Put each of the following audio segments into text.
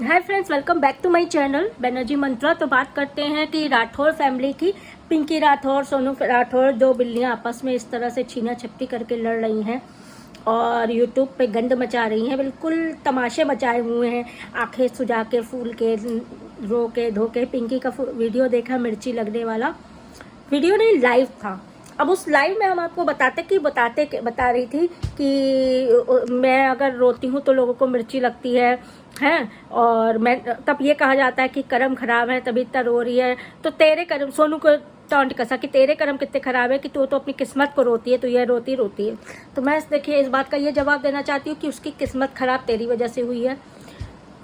Hi friends, welcome back to my channel Banerjee Mantra. तो बात करते हैं कि राठौर फैमिली की, पिंकी राठौर, सोनू राठौर, दो बिल्लियां आपस में इस तरह से छीना झपटी करके लड़ रही हैं और यूट्यूब पे गंद मचा रही हैं, बिल्कुल तमाशे मचाए हुए हैं। आंखें सुजा के, फूल के, रो के, धो के। पिंकी का वीडियो देखा, मिर्ची लगने वाला वीडियो नहीं, लाइव था। अब उस लाइव में हम आपको बता रही थी कि मैं अगर रोती हूँ तो लोगों को मिर्ची लगती है, और मैं तब ये कहा जाता है कि कर्म खराब है तभी इतना रो रही है। तो तेरे कर्म, सोनू को टॉन्ट कसा कि तेरे कर्म कितने खराब है कि तू तो अपनी किस्मत को रोती है, तो ये रोती है। तो मैं देखिए इस बात का ये जवाब देना चाहती हूँ कि उसकी किस्मत खराब तेरी वजह से हुई है।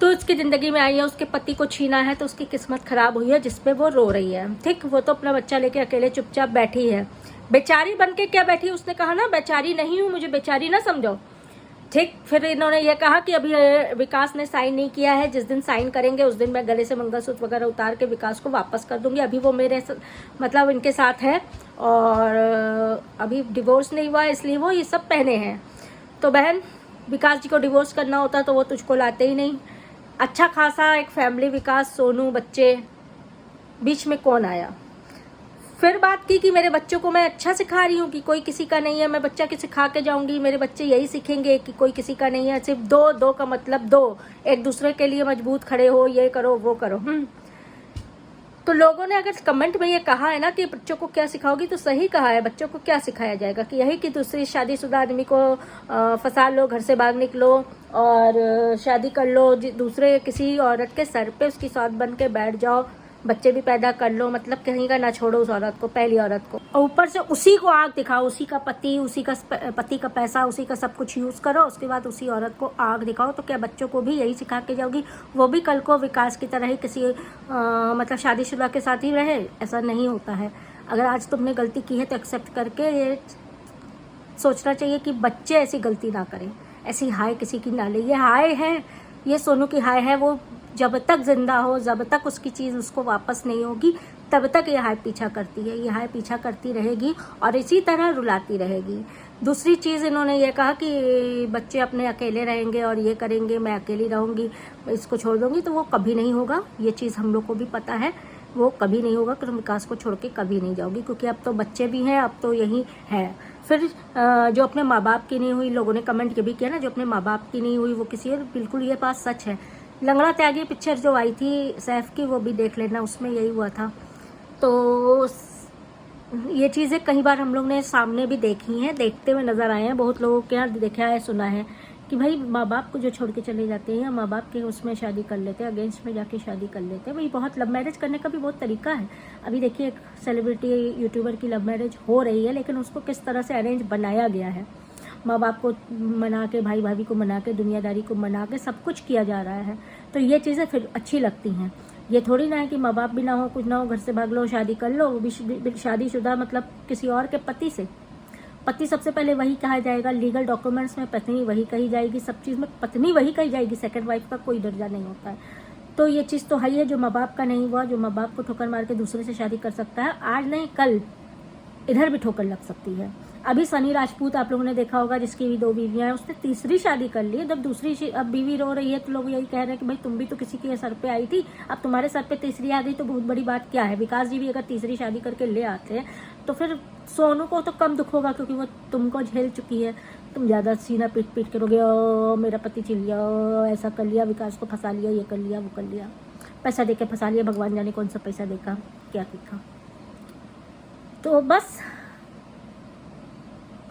तो उसकी ज़िंदगी में आई है, उसके पति को छीना है, तो उसकी किस्मत खराब हुई है जिसपे वो रो रही है। ठीक, वो तो अपना बच्चा लेके अकेले चुपचाप बैठी है। बेचारी बन के क्या बैठी, उसने कहा ना बेचारी नहीं हूँ, मुझे बेचारी ना समझो। ठीक, फिर इन्होंने ये कहा कि अभी विकास ने साइन नहीं किया है, जिस दिन साइन करेंगे उस दिन मैं गले से मंगलसूत्र वगैरह उतार के विकास को वापस कर दूंगी। अभी वो मेरे मतलब इनके साथ है और अभी डिवोर्स नहीं हुआ, इसलिए वो ये सब पहने हैं। तो बहन, विकास जी को डिवोर्स करना होता तो वो तुझको लाते ही नहीं। अच्छा खासा एक फैमिली, विकास, सोनू, बच्चे, बीच में कौन आया। फिर बात की कि मेरे बच्चों को मैं अच्छा सिखा रही हूँ कि कोई किसी का नहीं है, मैं बच्चा के सिखा के जाऊंगी, मेरे बच्चे यही सीखेंगे कि कोई किसी का नहीं है। सिर्फ दो का मतलब दो, एक दूसरे के लिए मजबूत खड़े हो, ये करो वो करो। तो लोगों ने अगर कमेंट में ये कहा है ना कि बच्चों को क्या सिखाओगी, तो सही कहा है। बच्चों को क्या सिखाया जाएगा कि यही कि दूसरी शादीशुदा आदमी को फंसा लो, घर से बाहर निकलो और शादी कर लो, दूसरे किसी औरत के सर पे उसकी साथ बन के बैठ जाओ, बच्चे भी पैदा कर लो, मतलब कहीं का ना छोड़ो उस औरत को, पहली औरत को, और ऊपर से उसी को आग दिखाओ, उसी का पति, उसी का पति का पैसा, उसी का सब कुछ यूज करो, उसके बाद उसी औरत को आग दिखाओ। तो क्या बच्चों को भी यही सिखा के जाओगी? वो भी कल को विकास की तरह ही किसी मतलब शादीशुदा के साथ ही रहे? ऐसा नहीं होता है। अगर आज तुमने गलती की है तो एक्सेप्ट करके ये सोचना चाहिए कि बच्चे ऐसी गलती ना करें, ऐसी हाय किसी की ना ले। ये हाय है, ये सोनू की हाय है, वो जब तक जिंदा हो, जब तक उसकी चीज़ उसको वापस नहीं होगी, तब तक ये हाय पीछा करती है, ये हाय पीछा करती रहेगी और इसी तरह रुलाती रहेगी। दूसरी चीज़, इन्होंने ये कहा कि बच्चे अपने अकेले रहेंगे और ये करेंगे, मैं अकेली रहूँगी, इसको छोड़ दूँगी, तो वो कभी नहीं होगा। ये चीज़ हम लोग को भी पता है, वो कभी नहीं होगा कि तुम विकास को छोड़ के कभी नहीं जाओगी, क्योंकि अब तो बच्चे भी हैं, अब तो यही है। फिर जो अपने माँ बाप की नहीं हुई, लोगों ने कमेंट ये भी किया ना, जो अपने माँ बाप की नहीं हुई वो किसी और, बिल्कुल ये बात सच है। लंगड़ा त्यागी पिक्चर जो आई थी सैफ की, वो भी देख लेना, उसमें यही हुआ था। तो ये चीज़ें कई बार हम लोग ने सामने भी देखी हैं, देखते हुए नज़र आए हैं, बहुत लोगों के यहाँ देखा है, सुना है कि भाई माँ बाप को जो छोड़ के चले जाते हैं, माँ बाप के उसमें शादी कर लेते हैं, अगेंस्ट में जाके शादी कर लेते हैं। भाई बहुत लव मैरिज करने का भी बहुत तरीका है। अभी देखिए एक सेलिब्रिटी यूट्यूबर की लव मैरिज हो रही है, लेकिन उसको किस तरह से अरेंज बनाया गया है। माँ बाप को मना के, भाई भाभी को मना के, दुनियादारी को मना के सब कुछ किया जा रहा है। तो ये चीज़ें फिर अच्छी लगती हैं। ये थोड़ी ना है कि माँ बाप भी ना हो, कुछ ना हो, घर से भाग लो, शादी कर लो, वो भी शादीशुदा, मतलब किसी और के पति से। पति सबसे पहले वही कहा जाएगा, लीगल डॉक्यूमेंट्स में पत्नी वही कही जाएगी, सब चीज़ में पत्नी वही कही जाएगी, सेकंड वाइफ का कोई दर्जा नहीं होता है। तो ये चीज़ तो है ही है। जो माँ बाप का नहीं हुआ, जो माँ बाप को ठोकर मार के दूसरे से शादी कर सकता है, आज नहीं कल इधर भी ठोकर लग सकती है। अभी सनी राजपूत आप लोगों ने देखा होगा, जिसकी भी 2 बीवियां हैं, उसने तीसरी शादी कर ली। जब दूसरी अब बीवी रो रही है तो लोग यही कह रहे हैं कि भाई तुम भी तो किसी के सर पे आई थी, अब तुम्हारे सर पे तीसरी आ गई, तो बहुत बड़ी बात क्या है। विकास जी भी अगर तीसरी शादी करके ले आते हैं तो फिर सोनू को तो कम दुख होगा, क्योंकि वो तुमको झेल चुकी है। तुम ज़्यादा सीना पीट करोगे, मेरा पति चिल गया, ऐसा कर लिया, विकास को फंसा लिया, ये कर लिया, वो कर लिया, पैसा दे के फंसा लिया, भगवान जाने कौन सा पैसा देखा, क्या देखा। तो बस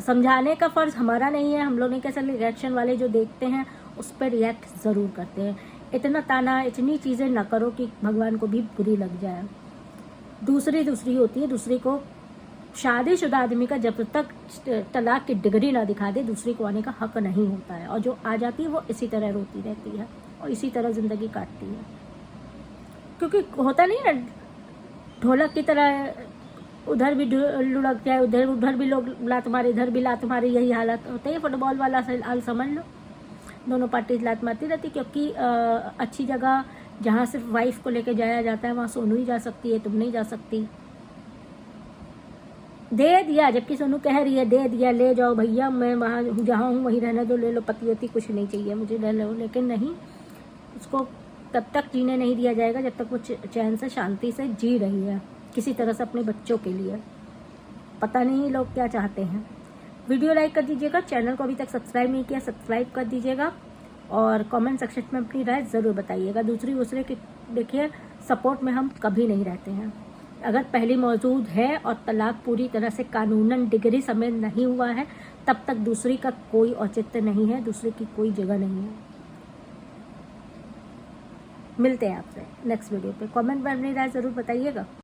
समझाने का फ़र्ज़ हमारा नहीं है। हम लोग नहीं, कैसे रिएक्शन वाले जो देखते हैं उस पर रिएक्ट ज़रूर करते हैं। इतना ताना, इतनी चीज़ें ना करो कि भगवान को भी बुरी लग जाए। दूसरी होती है, दूसरी को, शादीशुदा आदमी का जब तक तलाक की डिग्री ना दिखा दे, दूसरी को आने का हक नहीं होता है। और जो आ जाती है वो इसी तरह रोती रहती है और इसी तरह ज़िंदगी काटती है। क्योंकि होता नहीं ना, ढोलक की तरह उधर भी लुढ़क जाए, उधर भी लोग लात मारे, इधर भी लात मारे, यही हालत होता है। फुटबॉल वाला हाल समझ लो, दोनों पार्टी लात मारती रहती। क्योंकि अच्छी जगह जहाँ सिर्फ वाइफ को लेके जाया जाता है, वहाँ सोनू ही जा सकती है, तुम नहीं जा सकती। दे दिया, जबकि सोनू कह रही है दे दिया, ले जाओ भैया, मैं वहाँ जहाँ हूँ वहीं रहने दो, ले लो, पति वती कुछ नहीं चाहिए मुझे, ले लो। लेकिन नहीं, उसको तब तक जीने नहीं दिया जाएगा जब तक वो चैन से शांति से जी रही है किसी तरह से अपने बच्चों के लिए। पता नहीं लोग क्या चाहते हैं। वीडियो लाइक कर दीजिएगा, चैनल को अभी तक सब्सक्राइब नहीं किया सब्सक्राइब कर दीजिएगा और कमेंट सेक्शन में अपनी राय ज़रूर बताइएगा। दूसरे के देखिए सपोर्ट में हम कभी नहीं रहते हैं। अगर पहली मौजूद है और तलाक पूरी तरह से कानूनन डिग्री समेत नहीं हुआ है तब तक दूसरी का कोई औचित्य नहीं है, दूसरे की कोई जगह नहीं है। मिलते हैं आपसे नेक्स्ट वीडियो पे। कमेंट में अपनी राय ज़रूर बताइएगा।